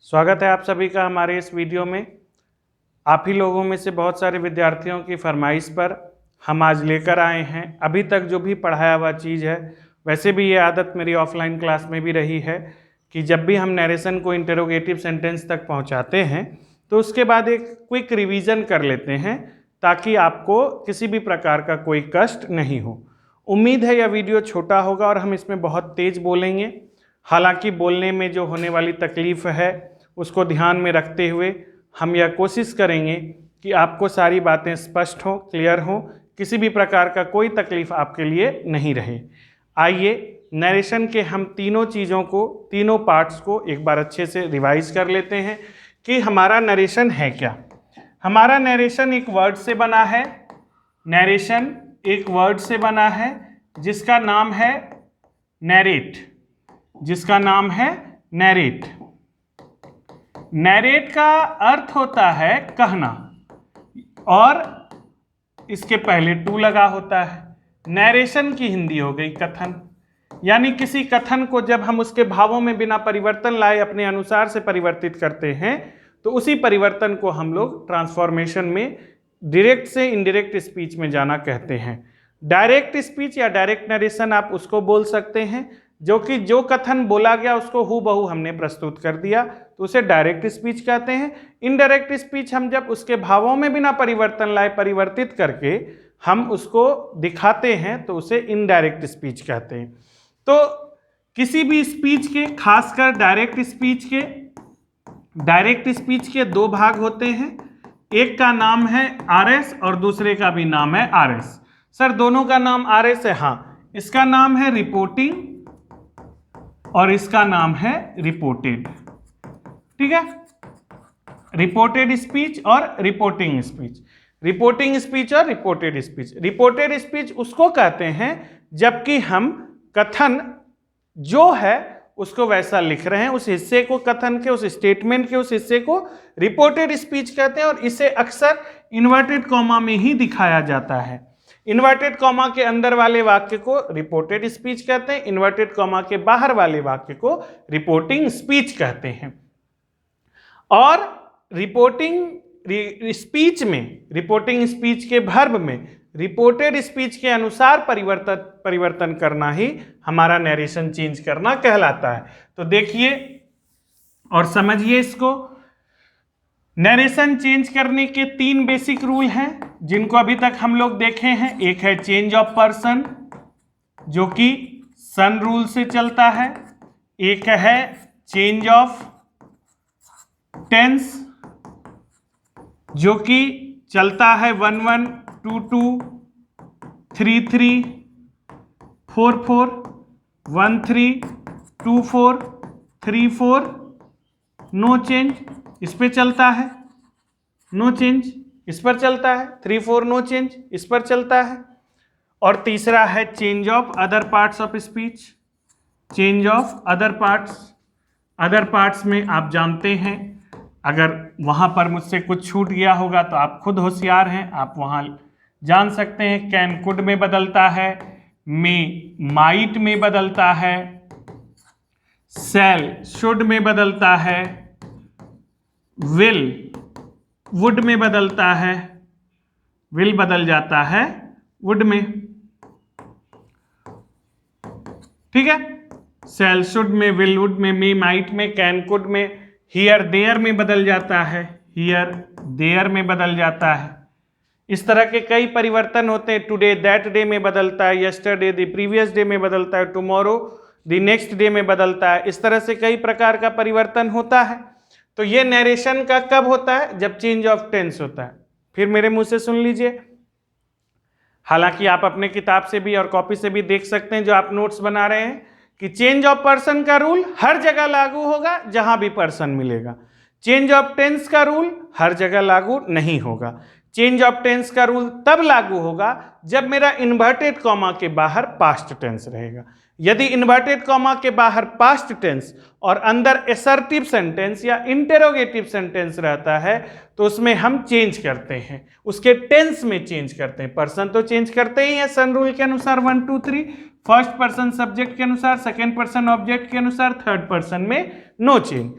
स्वागत है आप सभी का हमारे इस वीडियो में। आप ही लोगों में से बहुत सारे विद्यार्थियों की फरमाइश पर हम आज लेकर आए हैं। अभी तक जो भी पढ़ाया हुआ चीज़ है, वैसे भी ये आदत मेरी ऑफलाइन क्लास में भी रही है कि जब भी हम नरेशन को इंटरोगेटिव सेंटेंस तक पहुंचाते हैं तो उसके बाद एक क्विक रिवीजन कर लेते हैं ताकि आपको किसी भी प्रकार का कोई कष्ट नहीं हो। उम्मीद है यह वीडियो छोटा होगा और हम इसमें बहुत तेज़ बोलेंगे। हालांकि बोलने में जो होने वाली तकलीफ़ है उसको ध्यान में रखते हुए हम यह कोशिश करेंगे कि आपको सारी बातें स्पष्ट हों, क्लियर हों, किसी भी प्रकार का कोई तकलीफ़ आपके लिए नहीं रहे। आइए नरेशन के हम तीनों चीज़ों को, तीनों पार्ट्स को एक बार अच्छे से रिवाइज कर लेते हैं कि हमारा नरेशन है क्या। हमारा नरेशन एक वर्ड से बना है। नरेशन एक वर्ड से बना है जिसका नाम है नैरेट, जिसका नाम है नैरेट। नैरेट का अर्थ होता है कहना और इसके पहले टू लगा होता है। नैरेशन की हिंदी हो गई कथन, यानी किसी कथन को जब हम उसके भावों में बिना परिवर्तन लाए अपने अनुसार से परिवर्तित करते हैं तो उसी परिवर्तन को हम लोग ट्रांसफॉर्मेशन में डायरेक्ट से इनडायरेक्ट स्पीच में जाना कहते हैं। डायरेक्ट स्पीच या डायरेक्ट नरेशन आप उसको बोल सकते हैं जो कि जो कथन बोला गया उसको हूबहू हमने प्रस्तुत कर दिया तो उसे डायरेक्ट स्पीच कहते हैं। इनडायरेक्ट स्पीच हम जब उसके भावों में बिना परिवर्तन लाए परिवर्तित करके हम उसको दिखाते हैं तो उसे इनडायरेक्ट स्पीच कहते हैं। तो किसी भी स्पीच के, खासकर डायरेक्ट स्पीच के दो भाग होते हैं। एक का नाम है आरएस और दूसरे का भी नाम है आरएस। सर दोनों का नाम आरएस है? हाँ, इसका नाम है रिपोर्टिंग और इसका नाम है रिपोर्टेड। ठीक है, रिपोर्टेड स्पीच और रिपोर्टिंग स्पीच। रिपोर्टिंग स्पीच और रिपोर्टेड स्पीच। रिपोर्टेड स्पीच उसको कहते हैं जबकि हम कथन जो है उसको वैसा लिख रहे हैं, उस हिस्से को, कथन के उस स्टेटमेंट के उस हिस्से को रिपोर्टेड स्पीच कहते हैं और इसे अक्सर इन्वर्टेड कॉमा में ही दिखाया जाता है। इन्वर्टेड कॉमा के अंदर वाले वाक्य को रिपोर्टेड स्पीच कहते हैं, इन्वर्टेड कॉमा के बाहर वाले वाक्य को रिपोर्टिंग स्पीच कहते हैं। और रिपोर्टिंग स्पीच में, रिपोर्टिंग स्पीच के वर्ब में रिपोर्टेड स्पीच के अनुसार परिवर्तन करना ही हमारा नरेशन चेंज करना कहलाता है। तो देखिए और समझिए इसको। नरेशन चेंज करने के तीन बेसिक रूल हैं जिनको अभी तक हम लोग देखे हैं। एक है चेंज ऑफ पर्सन जो कि सन रूल से चलता है। एक है चेंज ऑफ टेंस जो कि चलता है 11, 22, 33, 44, 13, 24, 34, नो चेंज, इस पे चलता है। नो चेंज इस पर चलता है। 3, 4 नो चेंज इस पर चलता है। और तीसरा है change of other parts of speech. Change of other parts. Other parts में आप जानते हैं, अगर वहां पर मुझसे कुछ छूट गया होगा तो आप खुद होशियार हैं, आप वहां जान सकते हैं। कैन कुड में बदलता है, मे माइट में बदलता है, शैल शुड में बदलता है, विल वुड में बदलता है, विल बदल जाता है वुड में। ठीक है, शैल शुड में, विल वुड में, मे माइट में, कैन कुड में, हियर देयर में बदल जाता है, हियर देयर में बदल जाता है। इस तरह के कई परिवर्तन होते हैं। टुडे दैट डे में बदलता है, यस्टरडे द प्रीवियस डे में बदलता है, टुमारो द नेक्स्ट डे में बदलता है। इस तरह से कई प्रकार का परिवर्तन होता है। तो ये नरेशन का कब होता है? जब चेंज ऑफ टेंस होता है। फिर मेरे मुंह से सुन लीजिए। हालांकि आप अपने किताब से भी और कॉपी से भी देख सकते हैं जो आप नोट्स बना रहे हैं कि चेंज ऑफ पर्सन का रूल हर जगह लागू होगा जहां भी पर्सन मिलेगा। चेंज ऑफ टेंस का रूल हर जगह लागू नहीं होगा। चेंज ऑफ टेंस का रूल तब लागू होगा जब मेरा इन्वर्टेड कॉमा के बाहर पास्ट टेंस रहेगा। यदि इन्वर्टेड कॉमा के बाहर पास्ट टेंस और अंदर असर्टिव सेंटेंस या इंटेरोगेटिव सेंटेंस रहता है तो उसमें हम चेंज करते हैं, उसके टेंस में चेंज करते हैं। पर्सन तो चेंज करते ही हैं सन रूल के अनुसार 1, 2, 3। फर्स्ट पर्सन सब्जेक्ट के अनुसार, सेकेंड पर्सन ऑब्जेक्ट के अनुसार, थर्ड पर्सन में no change.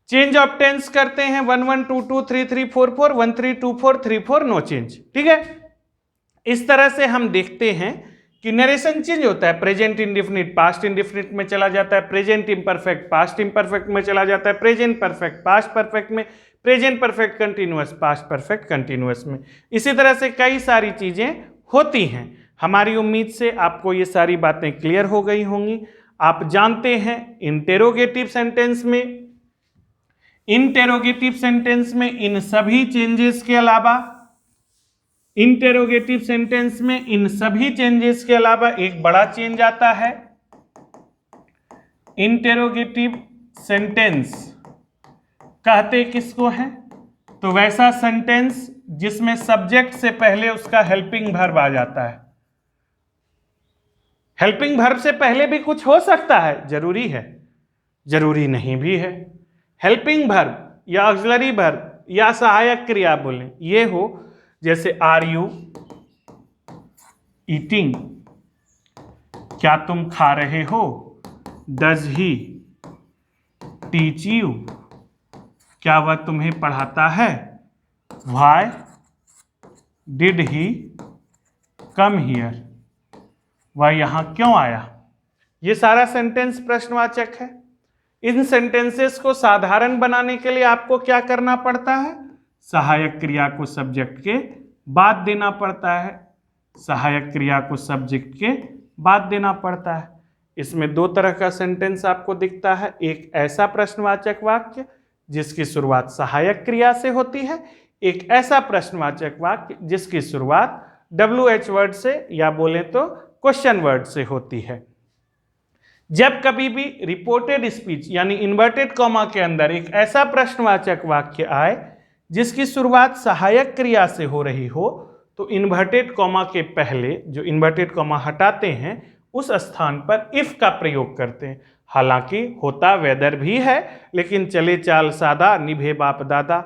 Change of tense करते हैं 1 1 2 2 3 3 4 4 1 3 2 4 3 4 नो चेंज। ठीक है, इस तरह से हम देखते हैं कि नरेशन चेंज होता है, प्रेजेंट इंडेफिनिट पास्ट इंडेफिनिट में चला जाता है, प्रेजेंट इम्परफेक्ट पास्ट इम्परफेक्ट में चला जाता है, प्रेजेंट परफेक्ट पास्ट परफेक्ट में, present perfect continuous past perfect continuous में। इसी तरह से कई सारी चीजें होती हैं। हमारी उम्मीद से आपको ये सारी बातें क्लियर हो गई होंगी। आप जानते हैं इंटेरोगेटिव सेंटेंस में इन सभी चेंजेस के अलावा, इंटेरोगेटिव सेंटेंस में इन सभी चेंजेस के अलावा एक बड़ा चेंज आता है। इंटेरोगेटिव सेंटेंस कहते किसको है? तो वैसा सेंटेंस जिसमें सब्जेक्ट से पहले उसका हेल्पिंग वर्ब आ जाता है। हेल्पिंग वर्ब से पहले भी कुछ हो सकता है, जरूरी है, जरूरी नहीं भी है। हेल्पिंग वर्ब या ऑक्सिलरी वर्ब या सहायक क्रिया बोलें, ये हो जैसे आर यू ईटिंग, क्या तुम खा रहे हो? डज ही टीच यू, क्या वह तुम्हें पढ़ाता है? Why did he come here, वह यहां क्यों आया? ये सारा सेंटेंस प्रश्नवाचक है। इन सेंटेंसेस को साधारण बनाने के लिए आपको क्या करना पड़ता है? सहायक क्रिया को सब्जेक्ट के बाद देना पड़ता है। सहायक क्रिया को सब्जेक्ट के बाद देना पड़ता है। इसमें दो तरह का सेंटेंस आपको दिखता है। एक ऐसा प्रश्नवाचक वाक्य जिसकी शुरुआत सहायक क्रिया से होती है, एक ऐसा प्रश्नवाचक वाक्य जिसकी शुरुआत WH वर्ड से या बोले तो क्वेश्चन वर्ड से होती है। जब कभी भी रिपोर्टेड स्पीच यानी इन्वर्टेड कॉमा के अंदर एक ऐसा प्रश्नवाचक वाक्य आए जिसकी शुरुआत सहायक क्रिया से हो रही हो, तो इन्वर्टेड कॉमा के पहले जो इन्वर्टेड कॉमा हटाते हैं उस स्थान पर इफ का प्रयोग करते हैं। हालांकि होता वेदर भी है, लेकिन चले चाल सादा निभे बाप दादा।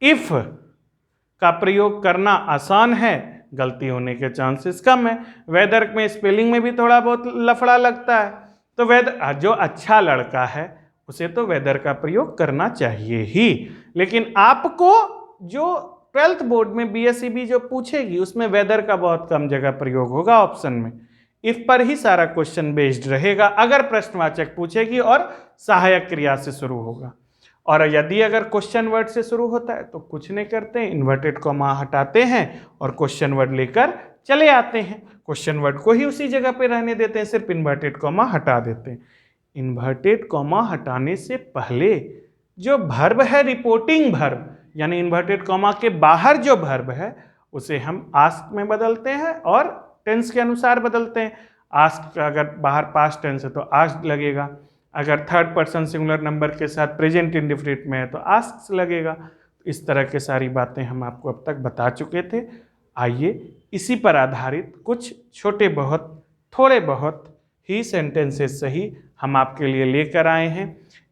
इफ का प्रयोग करना आसान है, गलती होने के चांसेस कम है। वेदर में स्पेलिंग में भी थोड़ा बहुत लफड़ा लगता है, तो वेदर जो अच्छा लड़का है उसे तो वेदर का प्रयोग करना चाहिए ही। लेकिन आपको जो 12th बोर्ड में BSEB जो पूछेगी उसमें वेदर का बहुत कम जगह प्रयोग होगा ऑप्शन में। इफ पर ही सारा क्वेश्चन बेस्ड रहेगा अगर प्रश्नवाचक पूछेगी और सहायक क्रिया से शुरू होगा। और यदि अगर क्वेश्चन वर्ड से शुरू होता है तो कुछ नहीं करते हैं, इन्वर्टेड कॉमा हटाते हैं और क्वेश्चन वर्ड लेकर चले आते हैं। क्वेश्चन वर्ड को ही उसी जगह पे रहने देते हैं, सिर्फ इन्वर्टेड कॉमा हटा देते हैं। इन्वर्टेड कॉमा हटाने से पहले जो वर्ब है रिपोर्टिंग वर्ब, यानी इन्वर्टेड कॉमा के बाहर जो वर्ब है उसे हम आस्क में बदलते हैं और टेंस के अनुसार बदलते हैं। आस्क अगर बाहर पास्ट टेंस है तो आस्क्ड लगेगा, अगर थर्ड पर्सन सिंगुलर नंबर के साथ प्रेजेंट इंडेफिनिट में है तो आस्क्स लगेगा। इस तरह के सारी बातें हम आपको अब तक बता चुके थे। आइए इसी पर आधारित कुछ छोटे बहुत थोड़े बहुत ही सेंटेंसेस सही हम आपके लिए लेकर आए हैं।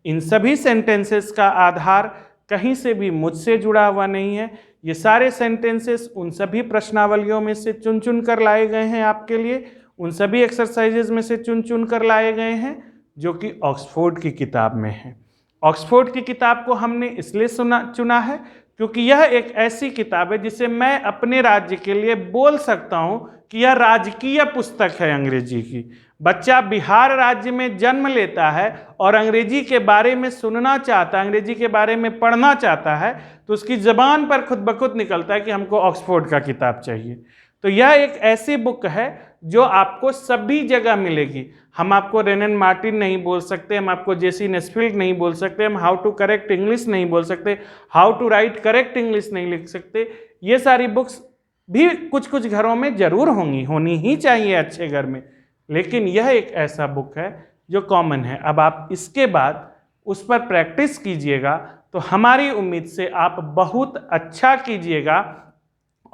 इन सभी सेंटेंसेस का आधार कहीं से भी मुझसे जुड़ा हुआ नहीं है। ये सारे सेंटेंसेस उन सभी प्रश्नावलियों में से चुन चुन कर लाए गए हैं आपके लिए, उन सभी एक्सरसाइजेज में से चुन चुन कर लाए गए हैं जो कि ऑक्सफोर्ड की किताब में है। ऑक्सफोर्ड की किताब को हमने इसलिए चुना है क्योंकि यह एक ऐसी किताब है जिसे मैं अपने राज्य के लिए बोल सकता हूं कि यह राजकीय पुस्तक है अंग्रेजी की। बच्चा बिहार राज्य में जन्म लेता है और अंग्रेजी के बारे में सुनना चाहता है, अंग्रेजी के बारे में पढ़ना चाहता है, तो उसकी ज़बान पर खुद ब खुद निकलता है कि हमको ऑक्सफोर्ड का किताब चाहिए। तो यह एक ऐसी बुक है जो आपको सभी जगह मिलेगी। हम आपको रेनन मार्टिन नहीं बोल सकते, हम आपको जेसी नेस्फील्ड नहीं बोल सकते, हम हाउ टू करेक्ट इंग्लिश नहीं बोल सकते, how to write correct English नहीं लिख सकते। ये सारी बुक्स भी कुछ कुछ घरों में जरूर होंगी, होनी ही चाहिए अच्छे घर में, लेकिन यह एक ऐसा बुक है जो कॉमन है। अब आप इसके बाद उस पर प्रैक्टिस कीजिएगा तो हमारी उम्मीद से आप बहुत अच्छा कीजिएगा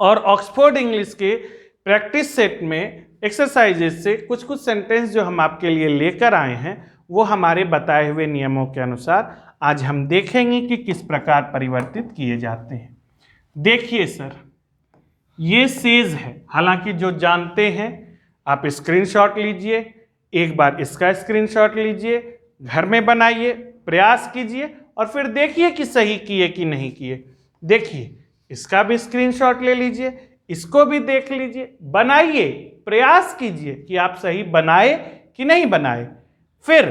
और ऑक्सफोर्ड इंग्लिश के प्रैक्टिस सेट में एक्सरसाइजेस से कुछ कुछ सेंटेंस जो हम आपके लिए लेकर आए हैं वो हमारे बताए हुए नियमों के अनुसार आज हम देखेंगे कि किस प्रकार परिवर्तित किए जाते हैं। देखिए सर, ये सेज है, हालांकि जो जानते हैं आप स्क्रीनशॉट लीजिए, एक बार इसका स्क्रीनशॉट लीजिए, घर में बनाइए, प्रयास कीजिए और फिर देखिए कि सही किए कि नहीं किए। देखिए, इसका भी स्क्रीनशॉट ले लीजिए, इसको भी देख लीजिए, बनाइए, प्रयास कीजिए कि आप सही बनाए कि नहीं बनाए। फिर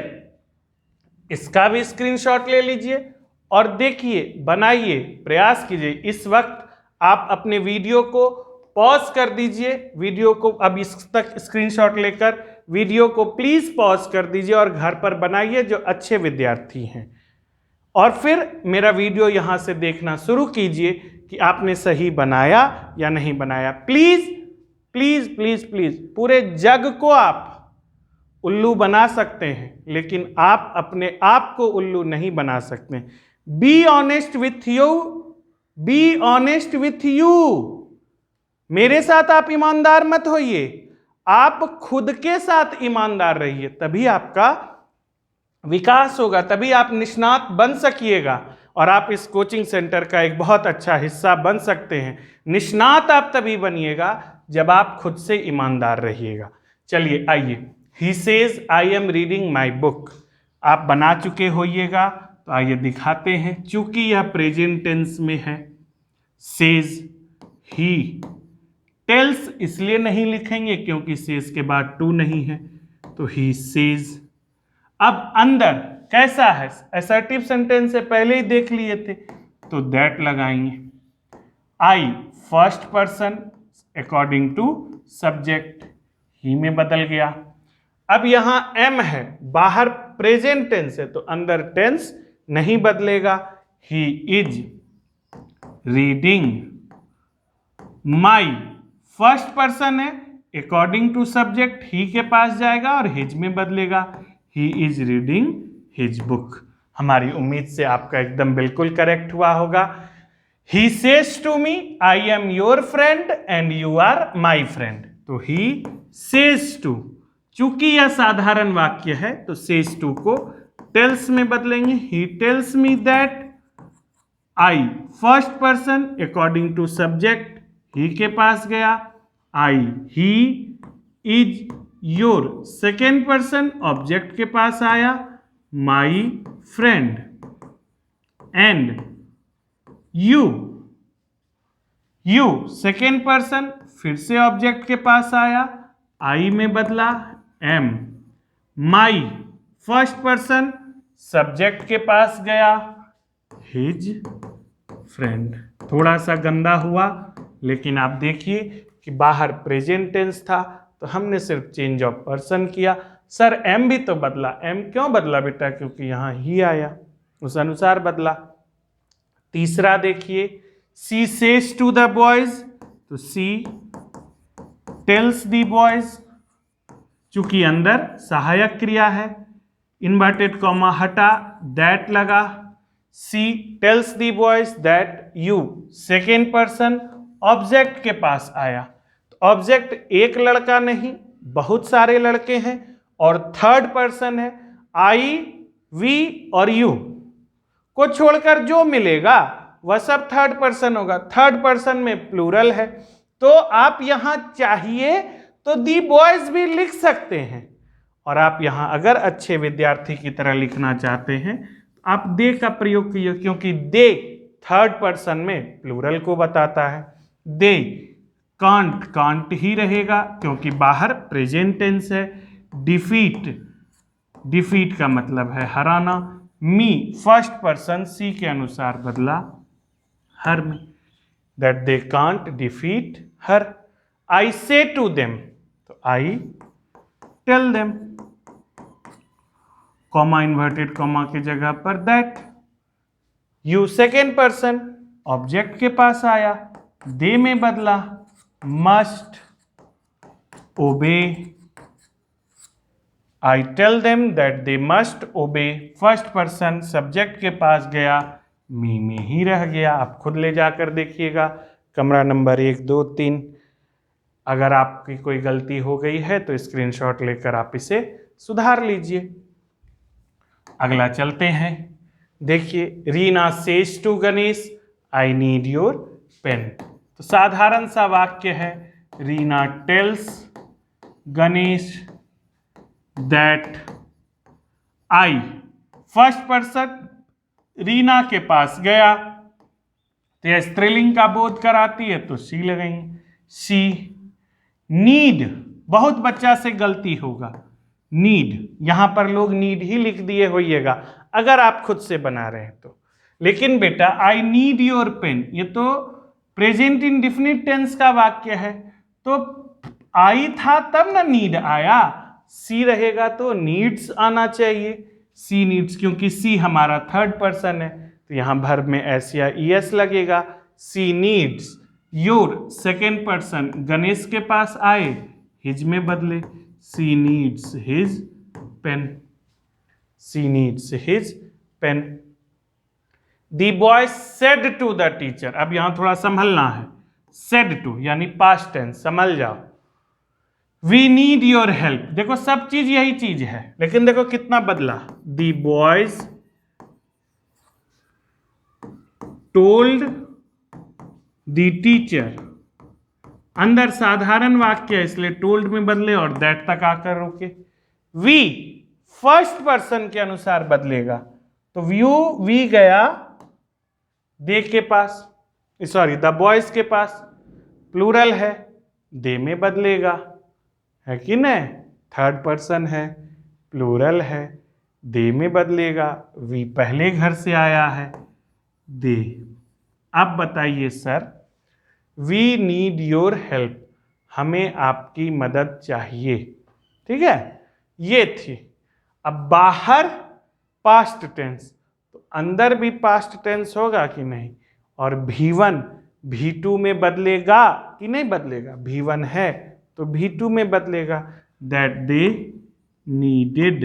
इसका भी स्क्रीनशॉट ले लीजिए और देखिए, बनाइए, प्रयास कीजिए। इस वक्त आप अपने वीडियो को पॉज कर दीजिए, वीडियो को अब इस तक स्क्रीनशॉट लेकर वीडियो को प्लीज पॉज कर दीजिए और घर पर बनाइए जो अच्छे विद्यार्थी हैं। और फिर मेरा वीडियो यहां से देखना शुरू कीजिए कि आपने सही बनाया या नहीं बनाया। प्लीज प्लीज प्लीज प्लीज, पूरे जग को आप उल्लू बना सकते हैं, लेकिन आप अपने आप को उल्लू नहीं बना सकते। Be honest with you, be honest with you. मेरे साथ आप ईमानदार मत होइए, आप खुद के साथ ईमानदार रहिए, तभी आपका विकास होगा, तभी आप निष्णात बन सकिएगा और आप इस कोचिंग सेंटर का एक बहुत अच्छा हिस्सा बन सकते हैं। निष्णात आप तभी बनिएगा जब आप खुद से ईमानदार रहिएगा। चलिए आइए, he says I am reading my book. आप बना चुके होइएगा तो आइए दिखाते हैं। चूंकि यह प्रेजेंट टेंस में है, सेज ही, टेल्स इसलिए नहीं लिखेंगे क्योंकि सेज के बाद टू नहीं है, तो ही सेज। अब अंदर कैसा है, असर्टिव सेंटेंस से पहले ही देख लिए थे, तो दैट लगाएंगे। I first person according to subject, he में बदल गया। अब यहां एम है, बाहर प्रेजेंट टेंस है, तो अंदर टेंस नहीं बदलेगा। He is reading, my first person है, अकॉर्डिंग टू सब्जेक्ट ही के पास जाएगा और हिज में बदलेगा। He is reading his book. हमारी उम्मीद से आपका एकदम बिल्कुल करेक्ट हुआ होगा। He says to me I am your friend and you are my friend, तो ही सेज टू। चूंकि यह साधारण वाक्य है तो सेज टू को टेल्स में बदलेंगे। He tells me that, I first person according to subject he के पास गया। I, he is your second person object के पास आया, my friend. And you, you second person फिर से ऑब्जेक्ट के पास आया, आई में बदला, एम। माई फर्स्ट पर्सन सब्जेक्ट के पास गया, हिज फ्रेंड। थोड़ा सा गंदा हुआ, लेकिन आप देखिए कि बाहर प्रेजेंट टेंस था तो हमने सिर्फ चेंज ऑफ पर्सन किया। सर एम भी तो बदला, एम क्यों बदला बेटा? क्योंकि यहां ही आया, उस अनुसार बदला। तीसरा देखिए, she says to the boys, तो सी टेल्स द बॉयज। चूंकि अंदर सहायक क्रिया है, इन्वर्टेड कॉमा हटा, दैट लगा। She tells the boys that you second person object के पास आया, तो ऑब्जेक्ट एक लड़का नहीं, बहुत सारे लड़के हैं और थर्ड पर्सन है, आई, वी और यू को छोड़कर जो मिलेगा वह सब थर्ड पर्सन होगा। थर्ड पर्सन में प्लूरल है, तो आप यहां चाहिए तो दी बॉयज भी लिख सकते हैं, और आप यहां अगर अच्छे विद्यार्थी की तरह लिखना चाहते हैं तो आप दे का प्रयोग कीजिए, क्योंकि दे थर्ड पर्सन में प्लूरल को बताता है। दे, कांट, कांट ही रहेगा क्योंकि बाहर प्रेजेंट टेंस है। डिफीट, डिफीट का मतलब है हराना। मी फर्स्ट पर्सन सी के अनुसार बदला हर में, that they can't defeat her. I say to them, तो I tell them, comma inverted comma की जगह पर that. You second person object के पास आया, दे में बदला, must obey. I tell them that they must obey, first person subject के पास गया, मी में ही रह गया। आप खुद ले जाकर देखिएगा कमरा नंबर 1, 2, 3। अगर आपकी कोई गलती हो गई है तो स्क्रीनशॉट लेकर आप इसे सुधार लीजिए। अगला चलते हैं। देखिए, Reena says to Ganesh I need your pen, तो साधारण सा वाक्य है। Reena tells Ganesh that I first person Reena के पास गया, तो यह स्त्रीलिंग का बोध कराती है तो सी लगाएंगे। सी नीड, बहुत बच्चा से गलती होगा, नीड, यहां पर लोग नीड ही लिख दिए होइएगा अगर आप खुद से बना रहे हैं तो। लेकिन बेटा आई नीड योर पेन, ये तो प्रेजेंट इंडेफिनिट टेंस का वाक्य है, तो आई था तब ना नीड आया, सी रहेगा तो नीड्स आना चाहिए, सी नीड्स, क्योंकि सी हमारा थर्ड पर्सन है तो यहां वर्ब में एस या ईएस लगेगा। She needs your, second person Ganesh के पास आए, हिज में बदले, she needs his pen, she needs his pen. The boy said to the teacher, अब यहां थोड़ा संभलना है, सेड टू यानी पास्ट टेंस, संभल जाओ। वी नीड योर हेल्प, देखो सब चीज यही चीज है, लेकिन देखो कितना बदला। The boys told the teacher, अंदर साधारण वाक्य है इसलिए टोल्ड में बदले और दैट तक आकर रुके। वी फर्स्ट पर्सन के अनुसार बदलेगा तो वी गया दे के पास, सॉरी द बॉयज के पास, प्लूरल है, दे में बदलेगा, है कि नहीं, थर्ड पर्सन है, प्लूरल है, दे में बदलेगा, वी पहले घर से आया है, दे। अब बताइए sir, we need your help, हमें आपकी मदद चाहिए, ठीक है, ये थी। अब बाहर पास्ट टेंस, तो अंदर भी पास्ट टेंस होगा कि नहीं, और V1 V2 में बदलेगा कि नहीं बदलेगा, V1 है तो V2 में बदलेगा, that they needed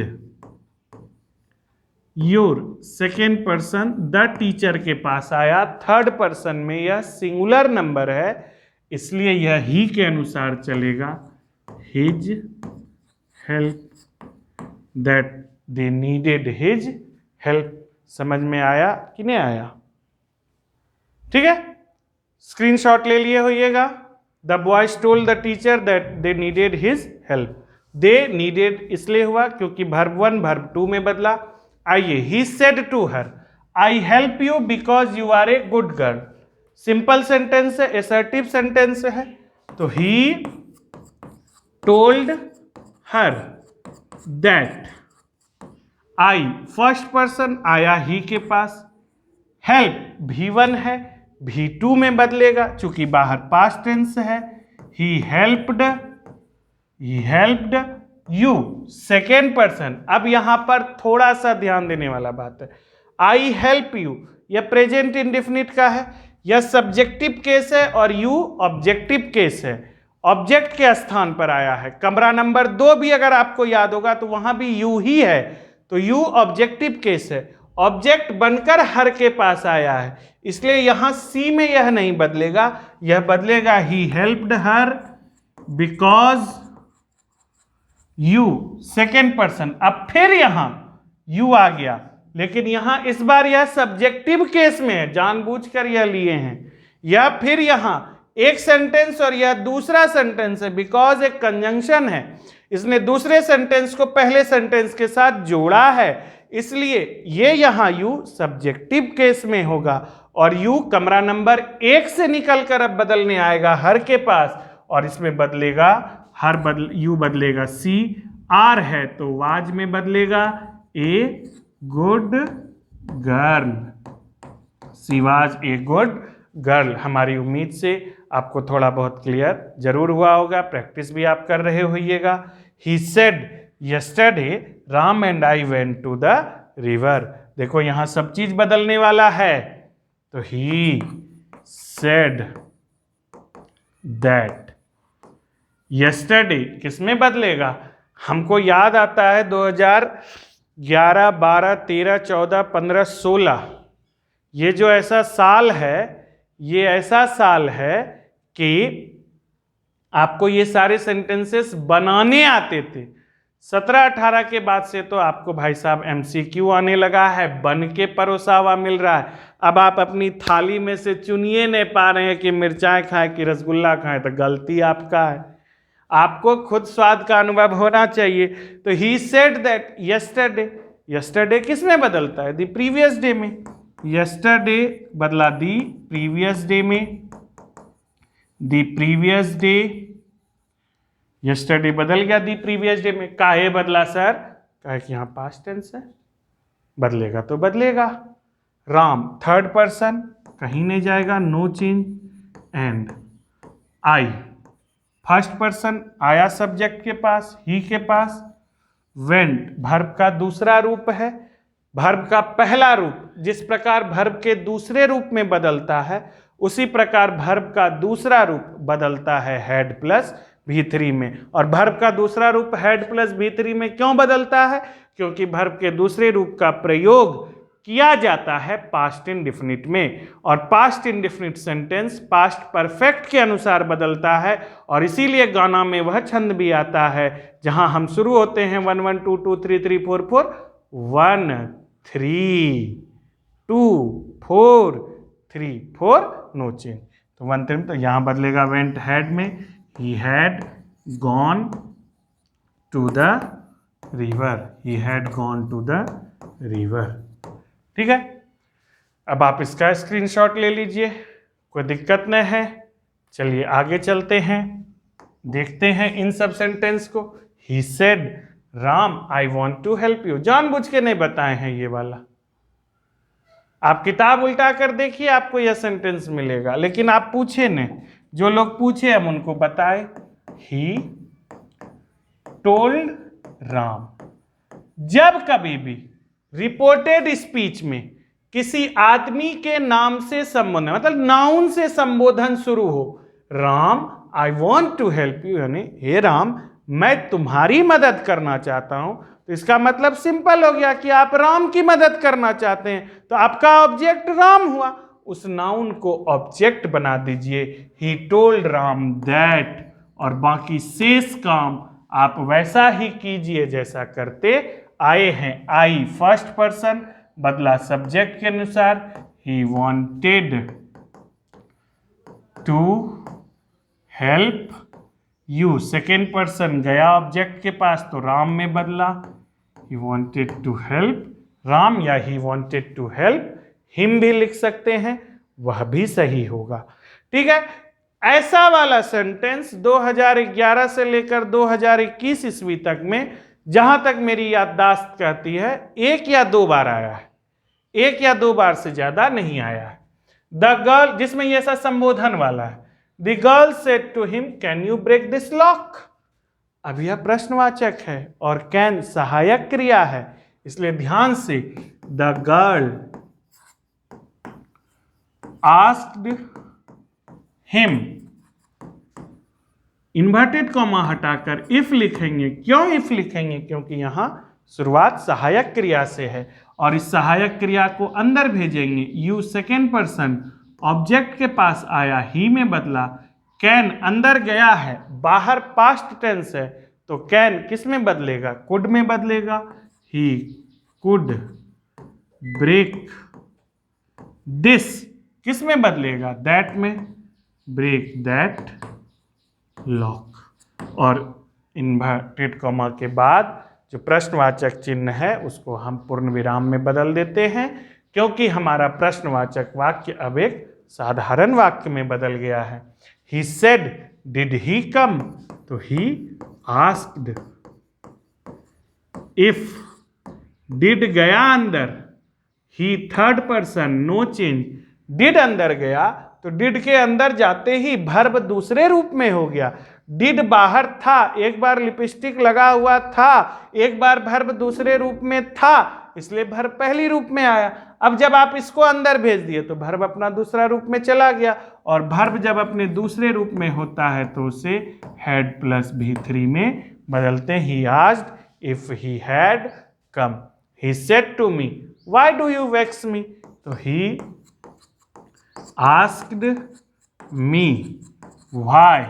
your, second person the teacher के पास आया, थर्ड पर्सन में यह सिंगुलर नंबर है इसलिए यह ही के अनुसार चलेगा, his help, that they needed his help. समझ में आया कि नहीं आया, ठीक है, स्क्रीनशॉट ले लिए होइएगा। The boys told the teacher that they needed his help, they needed इसलिए हुआ क्योंकि वर्ब 1 वर्ब 2 में बदला। आइए, he said to her, I help you because you are a good girl, simple sentence है, एसर्टिव सेंटेंस है, तो he told her that, I first person आया ही के पास, हेल्प V1 है, V2 में बदलेगा चूंकि बाहर पास्ट टेंस है, he helped you, second person. अब यहां पर थोड़ा सा ध्यान देने वाला बात है, आई हेल्प यू यह प्रेजेंट इंडेफिनिट का है, यह सब्जेक्टिव केस है और यू ऑब्जेक्टिव केस है, ऑब्जेक्ट के स्थान पर आया है। कमरा नंबर 2 भी अगर आपको याद होगा तो वहां भी यू ही है, तो यू ऑब्जेक्टिव केस है, ऑब्जेक्ट बनकर हर के पास आया है, इसलिए यहां सी में यह नहीं बदलेगा, यह बदलेगा he helped her because you, second person. अब फिर यहां यू आ गया, लेकिन यहां इस बार यह सब्जेक्टिव केस में है, जानबूझकर यह लिए हैं, या फिर यहां एक सेंटेंस और यह दूसरा सेंटेंस है, बिकॉज एक कंजंक्शन है, इसने दूसरे सेंटेंस को पहले सेंटेंस के साथ जोड़ा है, इसलिए ये यहां यू सब्जेक्टिव केस में होगा और यू कमरा नंबर 1 से निकलकर अब बदलने आएगा हर के पास, और इसमें बदलेगा यू बदलेगा सी, आर है तो वाज में बदलेगा ए good girl, she was a good girl. हमारी उम्मीद से आपको थोड़ा बहुत क्लियर जरूर हुआ होगा, प्रैक्टिस भी आप कर रहे होइएगा। He said yesterday Ram and I went to the river, देखो यहां सब चीज बदलने वाला है, तो ही सेड दैट, यस्टरडे किसमें बदलेगा, हमको याद आता है 2011, 12, 13, 14, 15, 16, ये जो ऐसा साल है, ये ऐसा साल है कि आपको ये सारे सेंटेंसेस बनाने आते थे। 17-18 के बाद से तो आपको भाई साहब MCQ आने लगा है, बन के परोसा हुआ मिल रहा है। अब आप अपनी थाली में से चुनिए नहीं पा रहे हैं कि मिर्चाएं खाएं कि रसगुल्ला खाएं, तो गलती आपका है, आपको खुद स्वाद का अनुभव होना चाहिए। तो he said that yesterday, yesterday किस में बदलता है, द प्रीवियस डे में, यस्टरडे बदला दी प्रीवियस डे में, दी प्रीवियस डे, यस्टरडे बदल गया दी प्रीवियस डे में। काहे बदला सर? काहे कि यहाँ पास्ट टेंस है, बदलेगा तो बदलेगा। राम थर्ड पर्सन, कहीं नहीं जाएगा, no change. And I first person, आया सब्जेक्ट के पास, ही के पास। वेंट वर्ब का दूसरा रूप है, वर्ब का पहला रूप जिस प्रकार वर्ब के दूसरे रूप में बदलता है उसी प्रकार वर्ब का दूसरा रूप बदलता है हैड प्लस V3 में। और वर्ब का दूसरा रूप हैड प्लस V3 में क्यों बदलता है? क्योंकि वर्ब के दूसरे रूप का प्रयोग किया जाता है पास्ट इंडेफिनिट में, और past indefinite sentence past perfect के अनुसार बदलता है। और इसीलिए गाना में वह छंद भी आता है जहां हम शुरू होते हैं 1 1 2 2 3 3 4 4 1 3 2 4 3 4 नो चेंज। तो 1 3, तो यहां बदलेगा वेंट हैड में, he had gone to the river, he had gone to the river. ठीक है, अब आप इसका स्क्रीनशॉट ले लीजिए, कोई दिक्कत नहीं है। चलिए आगे चलते हैं, देखते हैं इन सब सेंटेंस को। He said Ram I want to help you, जानबूझ के नहीं बताए हैं ये वाला। आप किताब उल्टा कर देखिए, आपको यह सेंटेंस मिलेगा, लेकिन आप पूछे नहीं, जो लोग पूछे हम उनको बताए। ही टोल्ड राम, जब कभी भी रिपोर्टेड स्पीच में किसी आदमी के नाम से संबोधन, मतलब नाउन से संबोधन शुरू हो, Ram I want to help you, यानी हे राम मैं तुम्हारी मदद करना चाहता हूं, तो इसका मतलब सिंपल हो गया कि आप राम की मदद करना चाहते हैं, तो आपका ऑब्जेक्ट राम हुआ। उस नाउन को ऑब्जेक्ट बना दीजिए, ही टोल्ड राम दैट, और बाकी शेष काम आप वैसा ही कीजिए जैसा करते आए हैं। आई फर्स्ट पर्सन बदला सब्जेक्ट के अनुसार, he wanted to help you, second person गया ऑब्जेक्ट के पास तो राम में बदला, he wanted to help Ram, या he wanted to help him भी लिख सकते हैं, वह भी सही होगा। ठीक है, ऐसा वाला सेंटेंस 2011 से लेकर 2021 ईस्वी तक में जहां तक मेरी याददाश्त कहती है 1 या 2 बार आया है, 1 या 2 बार से ज्यादा नहीं आया है। द गर्ल, जिसमें ये ऐसा संबोधन वाला है, the girl said to him can you break this lock. अब यह प्रश्नवाचक है और कैन सहायक क्रिया है, इसलिए ध्यान से, the girl asked him, inverted comma हटाकर इफ लिखेंगे। क्यों इफ लिखेंगे? क्योंकि यहां शुरुआत सहायक क्रिया से है और इस सहायक क्रिया को अंदर भेजेंगे। यू सेकेंड पर्सन ऑब्जेक्ट के पास आया, ही में बदला, कैन अंदर गया है, बाहर पास्ट टेंस है, तो कैन किस में बदलेगा? कुड में बदलेगा। ही कुड ब्रेक दिस किस में बदलेगा? दैट में, ब्रेक दैट लॉक। और इन्वर्टेड कॉमा के बाद जो प्रश्नवाचक चिन्ह है उसको हम पूर्ण विराम में बदल देते हैं, क्योंकि हमारा प्रश्नवाचक वाक्य अब एक साधारण वाक्य में बदल गया है। ही सेड डिड ही कम, तो ही आस्क्ड इफ, डिड गया अंदर, he third person no change, did अंदर गया तो डिड के अंदर जाते ही वर्ब दूसरे रूप में हो गया। डिड बाहर था, एक बार लिपस्टिक लगा हुआ था, एक बार वर्ब दूसरे रूप में था, इसलिए वर्ब पहली रूप में आया। अब जब आप इसको अंदर भेज दिए तो वर्ब अपना दूसरा रूप में चला गया, और वर्ब जब अपने दूसरे रूप में होता है तो उसे हैड प्लस V3 में बदलते हैं। He asked if he had come, he said to me why do you wakes me, तो he asked me why,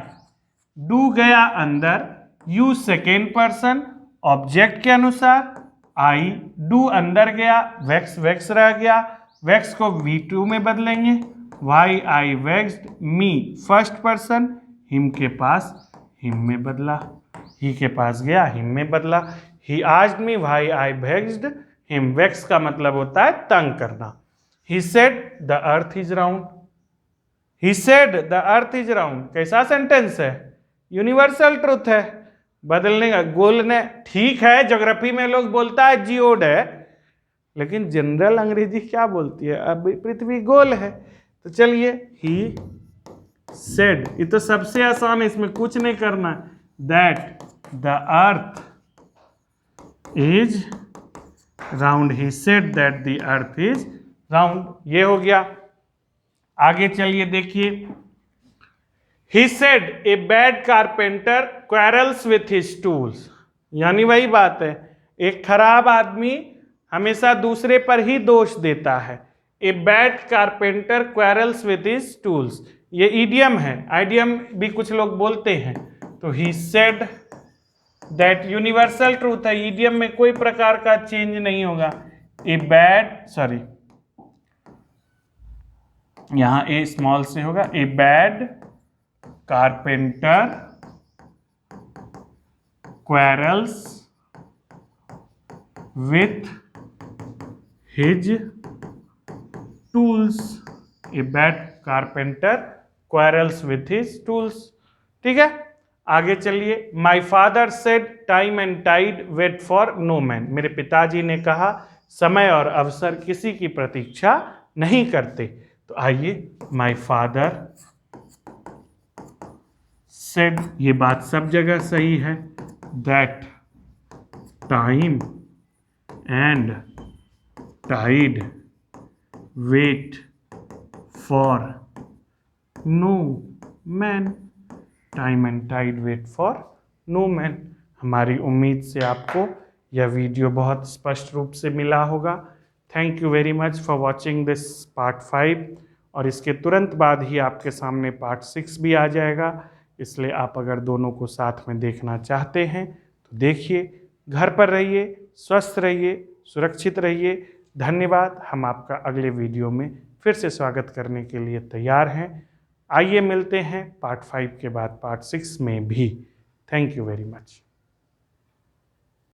do गया अंदर, यू सेकेंड पर्सन ऑब्जेक्ट के अनुसार, आई डू अंदर गया, वेक्स वेक्स रह गया, वेक्स को V2 में बदलेंगे, वाई आई वेक्स्ड, मी फर्स्ट पर्सन, हिम के पास हिम में बदला, ही के पास गया हिम में बदला। He asked me why I vexed him, vex का मतलब होता है तंग करना। He said the earth is round, he said the earth is round कैसा सेंटेंस है, यूनिवर्सल ट्रुथ है, बदलने का गोल ने, ठीक है ज्योग्राफी में लोग बोलता है जियोड है, लेकिन जनरल अंग्रेजी क्या बोलती है, अब पृथ्वी गोल है। तो चलिए ही सेड, ये तो सबसे आसान है, इसमें कुछ नहीं करना, that the earth is round, he said that the earth is round, ये हो गया। आगे चलिए देखिए, he said A bad carpenter quarrels with his tools, यानी वही बात है, एक खराब आदमी हमेशा दूसरे पर ही दोष देता है। ए bad carpenter quarrels with his tools, ये ईडियम है, आइडियम भी कुछ लोग बोलते हैं। तो he said that universal truth है, ईडियम में कोई प्रकार का चेंज नहीं होगा। ए बैड, सॉरी यहां ए स्मॉल से होगा, a bad carpenter quarrels with his tools, a bad carpenter quarrels with his tools. ठीक है, आगे चलिए, my father said time and tide wait for no man, मेरे पिताजी ने कहा समय और अवसर किसी की प्रतीक्षा नहीं करते। तो आइए, माई फादर सेड, ये बात सब जगह सही है, that time and tide wait for no man, time and tide wait for no man. हमारी उम्मीद से आपको यह वीडियो बहुत स्पष्ट रूप से मिला होगा। Thank you very much for watching this part 5, और इसके तुरंत बाद ही आपके सामने पार्ट 6 भी आ जाएगा, इसलिए आप अगर दोनों को साथ में देखना चाहते हैं तो देखिए। घर पर रहिए, स्वस्थ रहिए, सुरक्षित रहिए। धन्यवाद। हम आपका अगले वीडियो में फिर से स्वागत करने के लिए तैयार हैं। आइए मिलते हैं पार्ट 5 के बाद पार्ट 6 में भी। Thank you very much.